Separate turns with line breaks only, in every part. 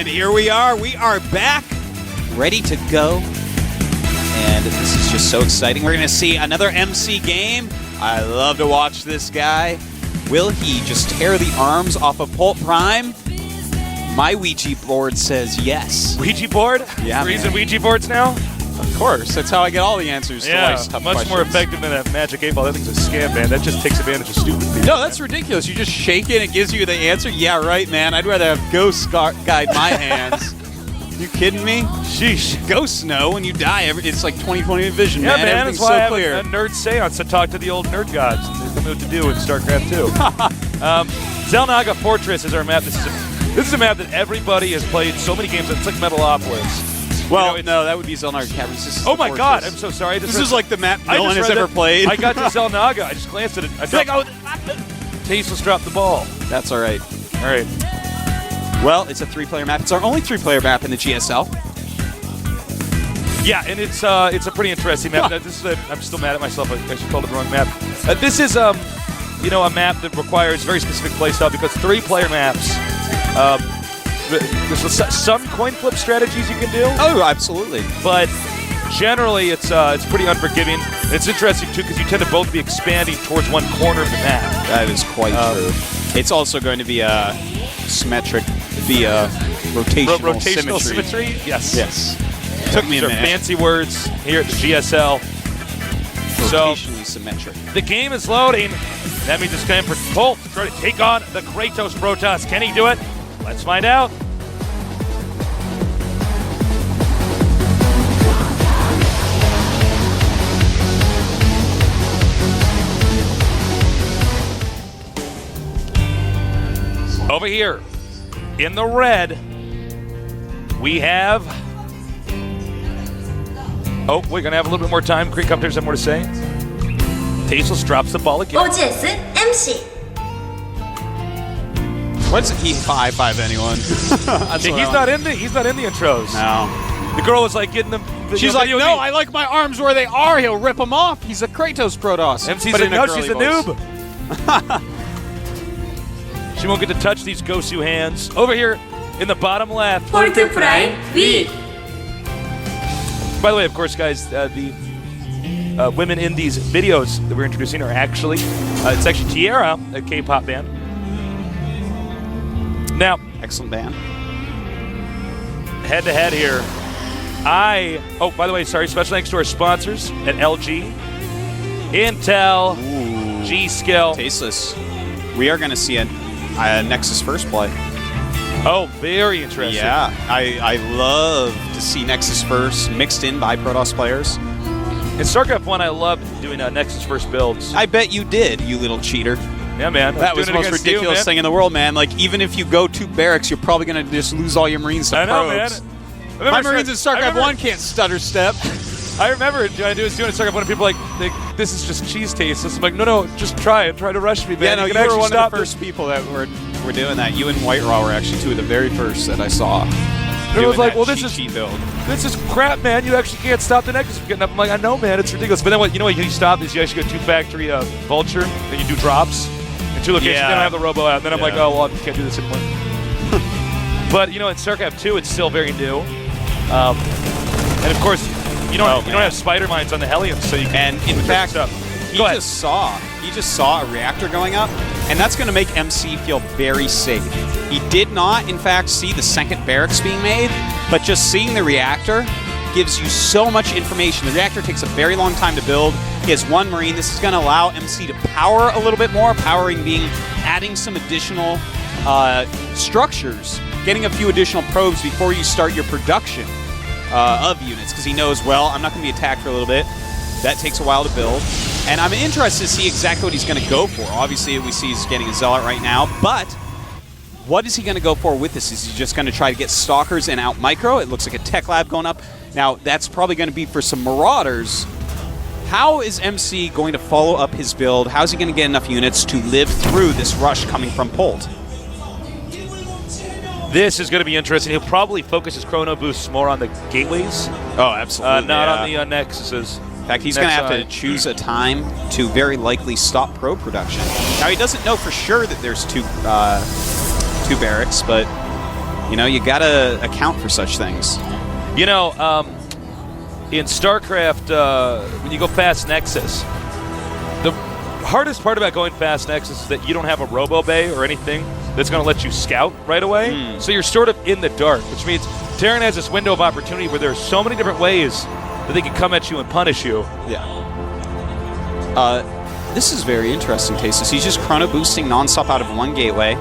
And here we are back, ready to go. And this is just so exciting. We're going to see another MC game. I love to watch this guy. Will he just tear the arms off of Polt Prime? My Ouija board says yes.
Ouija board?
Yeah,
We're using Ouija boards now?
Of course. That's how I get all the answers to life's tough questions.
Much more effective than that Magic 8 Ball. That thing's a scam, man. That just takes advantage of stupid people.
No, that's ridiculous. You just shake it and it gives you the answer? Yeah, right, man. I'd rather have ghosts guide my hands. You kidding me? Sheesh. Ghosts know when you die. It's like 20/20 vision,
yeah,
man.
That's why
so
I have
clear.
a nerd seance to talk to the old nerd gods and tell me what to do in StarCraft 2. Zelnaga Fortress is our map. This is a map that everybody has played so many games. It's like Metalopolis.
Well, no, that would be Zelnaga Caverns.
Oh my God! I'm so sorry.
This is like the map no one has ever played.
I got to Zelnaga. I just glanced at it. I feel like, Tasteless dropped the ball.
That's all right.
All right.
Well, it's a 3-player map. It's our only 3-player map in the GSL.
Yeah, and it's a pretty interesting map. I'm still mad at myself. I should call it the wrong map. This is a map that requires very specific playstyle because 3-player maps. There's some coin flip strategies you can do.
Oh, absolutely.
But generally, it's pretty unforgiving. And it's interesting too because you tend to both be expanding towards one corner of the map.
That is quite true. It's also going to be symmetric via rotational
symmetry. Yes.
Yes. Took me a minute.
Fancy words here at the GSL.
Rotationally symmetric.
The game is loading. That means it's time for Polt to try to take on the Kratos Protoss. Can he do it? Let's find out. Over here, in the red, we have... Oh, we're going to have a little bit more time. Creek Computers have more to say. Tasteless drops the ball again.
MC.
What's he 5 anyone?
He's not in the intros.
No.
The girl was like getting them.
She's like, no, I like my arms where they are. He'll rip them off. He's a Kratos Protoss.
MC's like, no, she's a noob. She won't get to touch these Gosu hands. Over here in the bottom left.
Polt Prime V.
By the way, of course, guys, the women in these videos that we're introducing are actually, it's actually Tierra, a K-pop band. Now,
excellent band.
Head to head here. Oh, by the way, sorry, special thanks to our sponsors at LG, Intel, G-Skill.
Tasteless. We are going to see a Nexus first play.
Oh, very interesting.
Yeah, I love to see Nexus first mixed in by Protoss players.
In StarCraft 1, I loved doing Nexus first builds.
I bet you did, you little cheater.
Yeah, man.
That was the most ridiculous thing in the world, man. Like, even if you go 2 barracks, you're probably going to just lose all your Marines to probes.
Man.
My Marines in StarCraft 1 can't stutter step.
I remember doing StarCraft 1 and people like, this is just cheese taste. I'm like, no, just try it. Try to rush me, man.
Yeah, no, you were one of the first people that were doing that. You and White Raw were actually 2 of the very first that I saw.
It was like, well, this is crap, man. You actually can't stop the Nexus from getting up. I'm like, I know, man. It's ridiculous. But then what you stop is you actually go 2 factory Vulture, and you do drops in 2 locations. Then I have the Robo out. And then I'm like, oh, well, I can't do this anymore. But, in StarCraft 2, it's still very new. And, of course, you don't have spider mines on the Hellions, so you can...
And, in fact, he just saw a reactor going up, and that's going to make MC feel very safe. He did not, in fact, see the second barracks being made, but just seeing the reactor gives you so much information. The reactor takes a very long time to build. He has 1 Marine. This is going to allow MC to power a little bit more, powering being adding some additional structures, getting a few additional probes before you start your production of units, because he knows, well, I'm not going to be attacked for a little bit. That takes a while to build. And I'm interested to see exactly what he's going to go for. Obviously, we see he's getting a Zealot right now, but what is he going to go for with this? Is he just going to try to get Stalkers and out Micro? It looks like a Tech Lab going up. Now, that's probably going to be for some Marauders. How is MC going to follow up his build? How is he going to get enough units to live through this rush coming from Polt?
This is going to be interesting. He'll probably focus his chrono boosts more on the gateways.
Oh, absolutely.
Not on the Nexuses.
In fact, he's going to have to choose a time to very likely stop probe production. Now, he doesn't know for sure that there's two barracks, but You know, you got to account for such things.
You know, in StarCraft, when you go fast Nexus, the hardest part about going fast Nexus is that you don't have a robo bay or anything that's going to let you scout right away. So you're sort of in the dark, which means Terran has this window of opportunity where there's so many different ways that they can come at you and punish you.
Yeah. This is very interesting, Tasteless. He's just chrono boosting nonstop out of one gateway,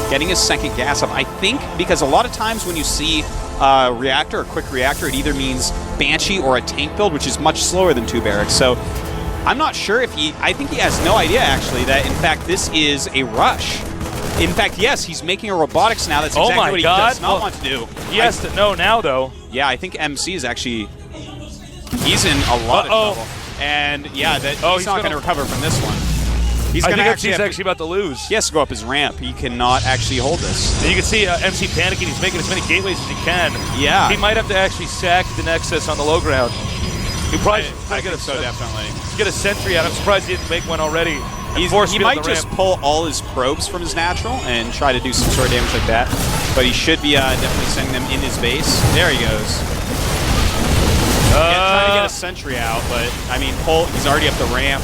getting his second gas up. I think because a lot of times when you see a reactor, a quick reactor, it either means Banshee or a tank build, which is much slower than 2 barracks. So I'm not sure if I think he has no idea, actually, that in fact this is a rush. In fact, yes, he's making a robotics now. That's exactly what he does not want to do.
He has to know now, though.
Yeah, I think MC is actually... He's in a lot of trouble. And, yeah, he's not going to recover from this one. He's going to
actually about to lose.
He has to go up his ramp. He cannot actually hold this.
And you can see MC panicking. He's making as many gateways as he can.
Yeah.
He might have to actually sack the Nexus on the low ground. He probably
I think so, definitely.
Get a sentry out. I'm surprised he didn't make one already.
He might just pull all his probes from his natural and try to do some sort of damage like that. But he should be definitely sending them in his base. There he goes. Trying to get a sentry out, but, I mean, Polt, he's already up the ramp.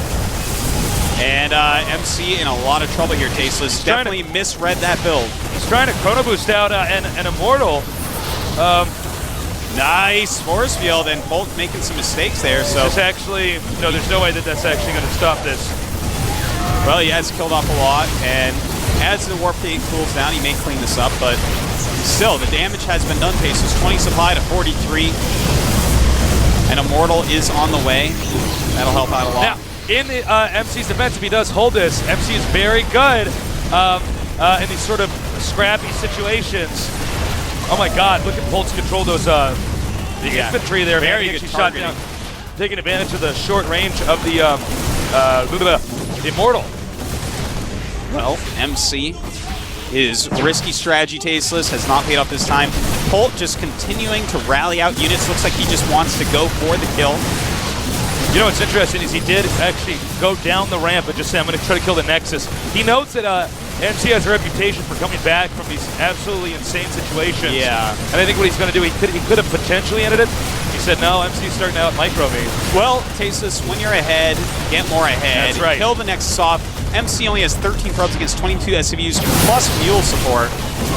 And MC in a lot of trouble here, Tasteless. Definitely misread that build.
He's trying to chrono boost out an Immortal.
Nice force field, and Polt making some mistakes there. So
it's actually, no, there's no way that that's actually going to stop this.
Well, he has killed off a lot, and as the warp gate cools down, he may clean this up, but still, the damage has been done. Tasteless 20 supply to 43. And Immortal is on the way. That'll help out a lot.
Now, in the MC's defense, if he does hold this, MC is very good in these sort of scrappy situations. Oh my God! Look at Polt's control those the infantry there.
Very
man.
good
shot down, taking advantage of the short range of the Immortal.
Well, MC, his risky strategy, Tasteless, has not paid off this time. Polt just continuing to rally out units. Looks like he just wants to go for the kill.
You know what's interesting is he did actually go down the ramp and just say, I'm going to try to kill the Nexus. He knows that MC has a reputation for coming back from these absolutely insane situations.
Yeah.
And I think what he's going to do, he could have potentially ended it. He said, no, MC's starting out micro me.
Well, Tasteless, when you're ahead, get more ahead.
That's right.
Kill the Nexus off. MC only has 13 probes against 22 SCVs plus mule support.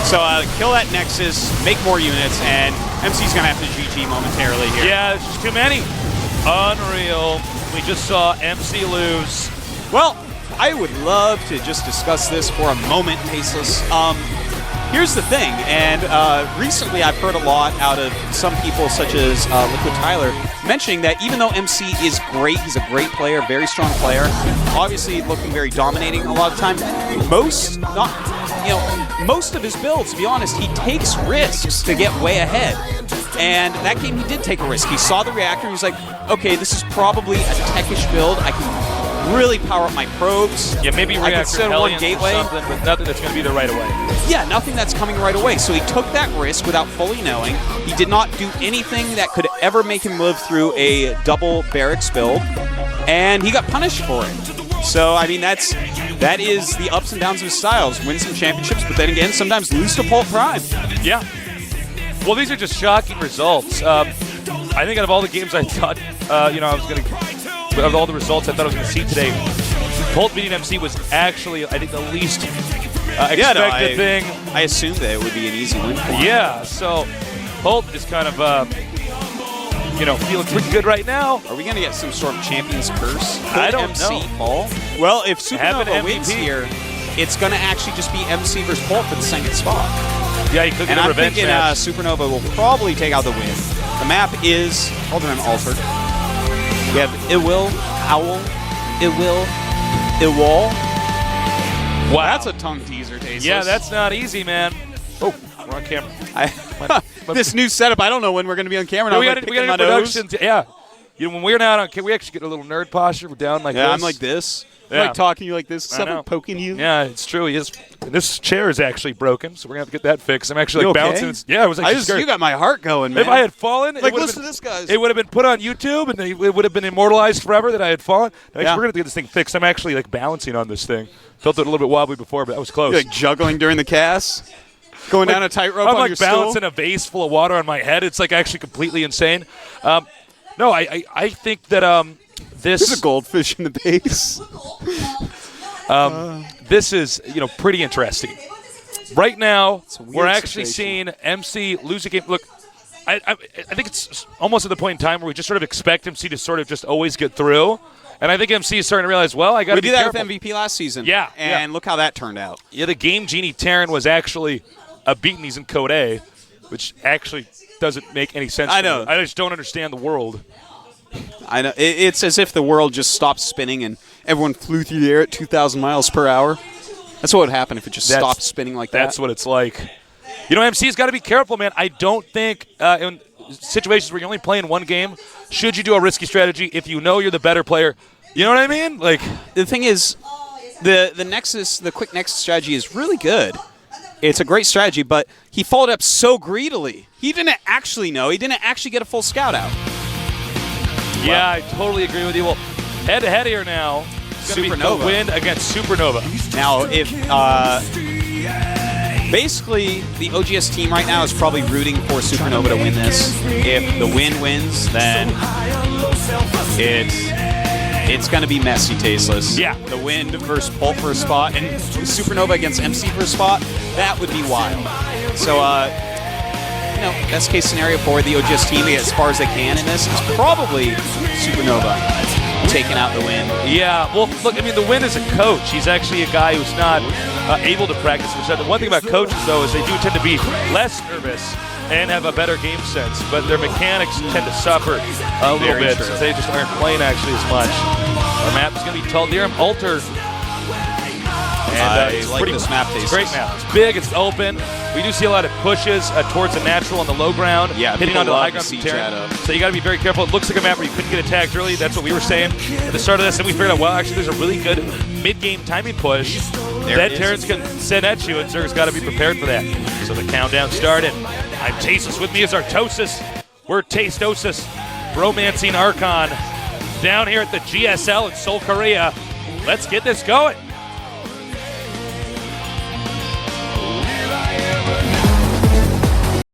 So kill that Nexus, make more units, and MC's going to have to GG momentarily here.
Yeah, it's just too many. Unreal. We just saw MC lose.
Well, I would love to just discuss this for a moment, Tasteless. Here's the thing, and recently I've heard a lot out of some people, such as Liquid Tyler, mentioning that even though MC is great, he's a great player, very strong player, obviously looking very dominating a lot of times, most of his builds, to be honest, he takes risks to get way ahead. And that game, he did take a risk. He saw the reactor, and he was like, okay, this is probably a techish build. I can really power up my probes.
Yeah, maybe
I can send one gateway.
Something, but nothing that's going to be there right away.
Yeah, nothing that's coming right away. So he took that risk without fully knowing. He did not do anything that could ever make him live through a double barracks build, and he got punished for it. So, I mean, that is the ups and downs of his styles. Win some championships, but then again, sometimes lose to Polt Prime.
Yeah. Well, these are just shocking results. I think out of all the games I thought, I was going to, out of all the results I thought I was going to see today, Polt beating MC was actually, I think, the least expected thing.
I assumed that it would be an easy win for him.
Yeah, so Polt is kind of, feeling pretty good right now.
Are we going to get some sort of champion's curse?
I don't
MC
know.
Fall? Well, if Supernova wins here, it's going to actually just be MC versus Polt for the second spot.
Yeah, you could get a revenge match.
And I'm thinking Supernova will probably take out the win. The map is, hold on, altered. We have Iwil, Owl, Iwil. Wow. That's a tongue teaser, Tasteless.
Yeah, that's not easy, man. Oh, we're on camera.
This new setup, I don't know when we're going to be on camera now.
We got to production. Yeah. When we're not on camera, we actually get a little nerd posture. We're down like this.
Yeah, I'm like this.
Yeah.
I'm like talking to you like this, someone poking you.
Yeah, it's true. He is. And this chair is actually broken, so we're going to have to get that fixed. I'm actually bouncing.
Okay?
Yeah, I was actually scared.
You got my heart going, man.
If I had fallen,
listen to this, guys.
It would have been put on YouTube, and it would have been immortalized forever that I had fallen. We're going to get this thing fixed. I'm actually balancing on this thing. Felt it a little bit wobbly before, but that was close.
You're juggling during the cast. Going down a tightrope
I'm
on
like
your
balancing
stool?
a vase full of water on my head. It's like actually completely insane. No, I think that this...
There's a goldfish in the base.
This is, pretty interesting. Right now,
a weird
we're actually
situation.
seeing MC lose a game. Look, I think it's almost at the point in time where we just sort of expect MC to sort of just always get through. And I think MC is starting to realize, well, I got to be careful.
We did that with MVP last season.
Yeah.
And look how that turned out.
Yeah, the game Genie Terran was actually beaten. He's in Code A, which actually doesn't make any sense.
I know.
To me. I just don't understand the world.
I know. It's as if the world just stopped spinning and everyone flew through the air at 2,000 miles per hour. That's what would happen if it just stopped spinning like that.
That's what it's like. MC's got to be careful, man. I don't think in situations where you're only playing one game, should you do a risky strategy if you know you're the better player? You know what I mean? Like,
the thing is, the quick Nexus strategy is really good. It's a great strategy, but he followed up so greedily. He didn't actually know. He didn't actually get a full scout out.
Yeah, I totally agree with you. Well, head-to-head here now. It's going to be the win against Supernova.
Now, if basically the OGS team right now is probably rooting for Supernova to win this. If the win wins, then it's going to be messy, tasteless.
Yeah.
The Wind versus Polt for a spot, and Supernova against MC for a spot, that would be wild. So, best case scenario for the OGS team to get as far as they can in this is probably Supernova taking out the Wind.
Yeah, well, look, the Wind is a coach. He's actually a guy who's not able to practice. The one thing about coaches, though, is they do tend to be less nervous and have a better game sense, but their mechanics tend to suffer a little bit since they just aren't playing actually as much. Our map is going to be Tal'Darim Altar. And
it's like this map.
It's a great map. It's big. It's open. We do see a lot of pushes towards the natural on the low ground, hitting onto the high ground from Terran. So you got to be very careful. It looks like a map where you couldn't get attacked early. That's what we were saying at the start of this, and we figured out, well, actually, there's a really good mid-game timing push that Terrans can send at you, and Zerg's got to be prepared for that. So the countdown started. I'm Tasteless. With me is Artosis. We're Tastosis, Romancing Archon, down here at the GSL in Seoul, Korea. Let's get this going.